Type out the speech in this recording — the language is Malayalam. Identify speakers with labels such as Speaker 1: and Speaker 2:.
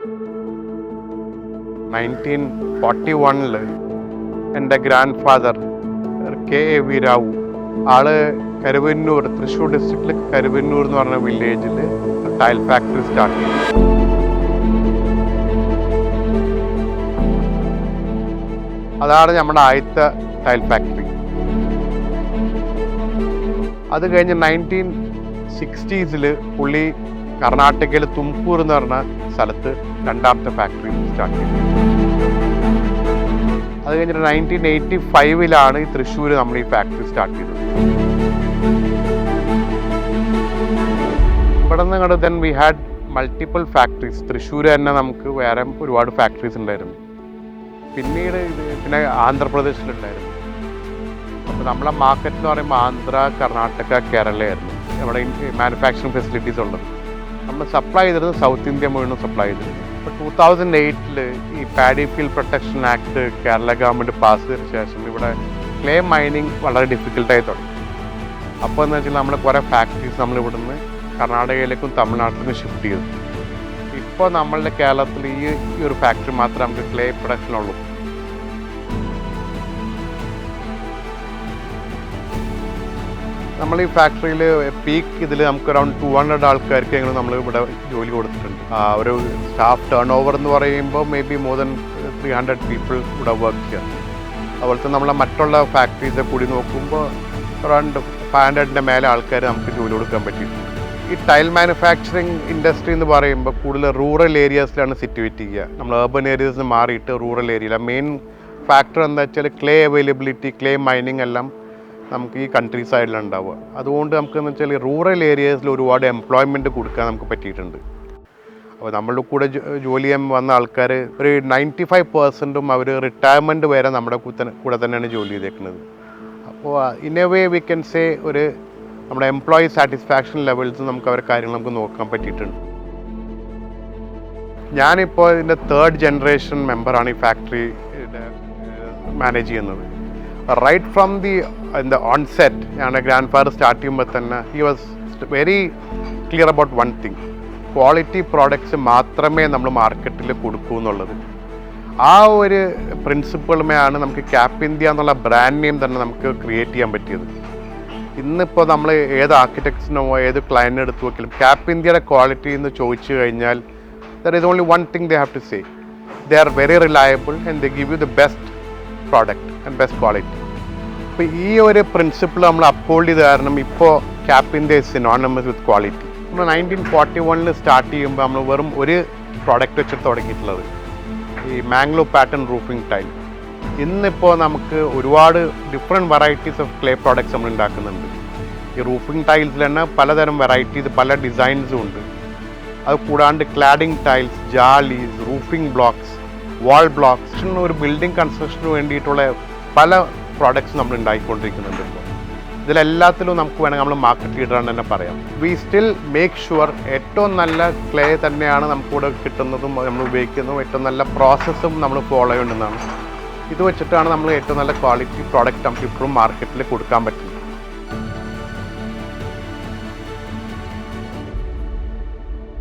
Speaker 1: 1941 എൻ്റെ ഗ്രാൻഡ് ഫാദർ KAV റാവു ആള് കരുവന്നൂർ, തൃശ്ശൂർ ഡിസ്ട്രിക്റ്റിൽ കരുവന്നൂർ എന്ന് പറഞ്ഞ വില്ലേജിൽ ടൈൽ ഫാക്ടറി സ്റ്റാർട്ട് ചെയ്തു. അതാണ് നമ്മുടെ ആദ്യത്തെ ടൈൽ ഫാക്ടറി. അത് കഴിഞ്ഞ് 1960s പുള്ളി കർണാടകയിൽ തുംകൂർ എന്ന് പറഞ്ഞ സ്ഥലത്ത് രണ്ടാമത്തെ ഫാക്ടറി സ്റ്റാർട്ട് ചെയ്തു. അത് കഴിഞ്ഞിട്ട് 1985 ഈ തൃശ്ശൂർ നമ്മൾ ഈ ഫാക്ടറി സ്റ്റാർട്ട് ചെയ്തത്. ഇവിടെ നിന്ന് then we had multiple factories. Thrissur തന്നെ നമുക്ക് വേറെ ഒരുപാട് ഫാക്ടറീസ് ഉണ്ടായിരുന്നു. പിന്നീട് പിന്നെ ആന്ധ്രാപ്രദേശിലുണ്ടായിരുന്നു. അപ്പോൾ നമ്മളെ മാർക്കറ്റ് എന്ന് പറയുമ്പോൾ ആന്ധ്ര, കർണാടക, കേരളയായിരുന്നു നമ്മുടെ മാനുഫാക്ചറിങ് ഫെസിലിറ്റീസ് ഉള്ളത്. നമ്മൾ സപ്ലൈ ചെയ്തിരുന്നത് സൗത്ത് ഇന്ത്യ മുഴുവൻ സപ്ലൈ ചെയ്തിരുന്നു. ഇപ്പോൾ 2008 ഈ paddy field protection act Kerala government pass ചെയ്തതിന് ശേഷം ഇവിടെ ക്ലേ മൈനിങ് വളരെ ഡിഫിക്കൽട്ടായി തുടങ്ങി. അപ്പോൾ എന്ന് വെച്ചാൽ നമ്മൾ കുറേ ഫാക്ടറീസ് നമ്മൾ ഇവിടുന്ന് കർണാടകയിലേക്കും തമിഴ്നാട്ടിലേക്കും ഷിഫ്റ്റ് ചെയ്തു. ഇപ്പോൾ നമ്മളുടെ കേരളത്തിൽ ഈ ഒരു ഫാക്ടറി മാത്രമേ നമുക്ക് ക്ലേ പ്രൊഡക്ഷനുള്ളൂ. നമ്മൾ ഈ ഫാക്ടറിയിൽ പീക്ക് ഇതിൽ നമുക്ക് അറൗണ്ട് 200 ആൾക്കാർക്ക് ഞങ്ങൾ നമ്മൾ ഇവിടെ ജോലി കൊടുത്തിട്ടുണ്ട്. ഒരു സ്റ്റാഫ് ടേൺ ഓവർ എന്ന് പറയുമ്പോൾ may be more than 300 people ഇവിടെ വർക്ക് ചെയ്യുക. അതുപോലത്തെ നമ്മളെ മറ്റുള്ള ഫാക്ടറീസ് കൂടി നോക്കുമ്പോൾ അറൗണ്ട് 500 മേലെ ആൾക്കാർ നമുക്ക് ജോലി കൊടുക്കാൻ പറ്റിയിട്ടുണ്ട്. ഈ ടൈൽ മാനുഫാക്ചറിങ് ഇൻഡസ്ട്രി എന്ന് പറയുമ്പോൾ കൂടുതൽ റൂറൽ ഏരിയാസിലാണ് സിറ്റുവേറ്റ് ചെയ്യുക. നമ്മൾ ഏർബൻ ഏരിയാസിൽ മാറിയിട്ട് റൂറൽ ഏരിയയിൽ മെയിൻ ഫാക്ടർ എന്താ വെച്ചാൽ ക്ലേ അവൈലബിലിറ്റി, ക്ലേ മൈനിങ് എല്ലാം നമുക്ക് ഈ കൺട്രി സൈഡിലുണ്ടാവുക. അതുകൊണ്ട് നമുക്കെന്ന് വെച്ചാൽ റൂറൽ ഏരിയാസിൽ ഒരുപാട് എംപ്ലോയ്മെൻറ്റ് കൊടുക്കാൻ നമുക്ക് പറ്റിയിട്ടുണ്ട്. അപ്പോൾ നമ്മളുടെ കൂടെ ജോലി ചെയ്യാൻ വന്ന ആൾക്കാർ ഒരു 95% അവർ റിട്ടയർമെൻറ്റ് വരെ നമ്മുടെ കൂടെ തന്നെയാണ് ജോലി ചെയ്തേക്കുന്നത്. അപ്പോൾ in a way we can say ഒരു നമ്മുടെ എംപ്ലോയി സാറ്റിസ്ഫാക്ഷൻ ലെവൽസ് നമുക്ക് അവരുടെ കാര്യങ്ങൾ നമുക്ക് നോക്കാൻ പറ്റിയിട്ടുണ്ട്. ഞാനിപ്പോൾ ഇതിൻ്റെ 3rd ജനറേഷൻ മെമ്പറാണ് ഈ ഫാക്ടറി മാനേജ് ചെയ്യുന്നത്. റൈറ്റ് ഫ്രം ദി ഓൺസെറ്റ് ഞങ്ങളുടെ ഗ്രാൻഡ് ഫാദർ സ്റ്റാർട്ട് ചെയ്യുമ്പോൾ തന്നെ he was very clear about one thing: quality products മാത്രമേ നമ്മൾ മാർക്കറ്റിൽ കൊടുക്കൂ എന്നുള്ളത്. ആ ഒരു പ്രിൻസിപ്പിളുമേയാണ് നമുക്ക് ക്യാപ്പ് ഇന്ത്യ എന്നുള്ള ബ്രാൻഡ് നെയിം തന്നെ നമുക്ക് ക്രിയേറ്റ് ചെയ്യാൻ പറ്റിയത്. ഇന്നിപ്പോൾ നമ്മൾ ഏത് ആർക്കിടെക്ട്സിനോ ഏത് ക്ലയൻറ്റിനെ എടുത്ത് നോക്കിയാലും ക്യാപ്പ് ഇന്ത്യയുടെ ക്വാളിറ്റി എന്ന് ചോദിച്ചു കഴിഞ്ഞാൽ there is only one thing they have to say: they are very reliable and they give you the best product and best quality. അപ്പോൾ ഈ ഒരു പ്രിൻസിപ്പിൾ നമ്മൾ അപ്ഹോൾഡ് ചെയ്ത് കാരണം ഇപ്പോൾ cap India is synonymous with quality. നമ്മൾ 1941 സ്റ്റാർട്ട് ചെയ്യുമ്പോൾ നമ്മൾ വെറും ഒരു പ്രോഡക്റ്റ് വെച്ചിട്ട് തുടങ്ങിയിട്ടുള്ളത് ഈ മാംഗ്ലോ പാറ്റേൺ റൂഫിംഗ് ടൈൽ. ഇന്നിപ്പോൾ നമുക്ക് ഒരുപാട് different varieties of clay products നമ്മൾ ഉണ്ടാക്കുന്നുണ്ട്. ഈ റൂഫിംഗ് ടൈൽസിൽ തന്നെ പലതരം വെറൈറ്റീസ്, പല ഡിസൈൻസും ഉണ്ട്. അത് കൂടാണ്ട് ക്ലാഡിംഗ് ടൈൽസ്, ജാലീസ്, റൂഫിംഗ് ബ്ലോക്സ്, വാൾ ബ്ലോക്സ്, ഒരു ബിൽഡിംഗ് കൺസ്ട്രക്ഷന് വേണ്ടിയിട്ടുള്ള പല പ്രോഡക്ട്സ് നമ്മൾ ഉണ്ടാക്കിക്കൊണ്ടിരിക്കുന്നുണ്ട്. ഇപ്പോൾ ഇതിലെല്ലാത്തിലും നമുക്ക് വേണമെങ്കിൽ നമ്മൾ മാർക്കറ്റ് ലീഡറാണെന്ന് തന്നെ പറയാം. വി സ്റ്റിൽ മേക്ക് ഷുവർ ഏറ്റവും നല്ല ക്ലേ തന്നെയാണ് നമുക്കിവിടെ കിട്ടുന്നതും നമ്മൾ ഉപയോഗിക്കുന്നതും ഏറ്റവും നല്ല പ്രോസസ്സും നമ്മൾ ഫോളോ ചെയ്യേണ്ടതാണ്. ഇത് വെച്ചിട്ടാണ് നമ്മൾ ഏറ്റവും നല്ല ക്വാളിറ്റി പ്രോഡക്റ്റ് നമുക്ക് ഇപ്പോഴും മാർക്കറ്റിൽ കൊടുക്കാൻ പറ്റുന്നത്.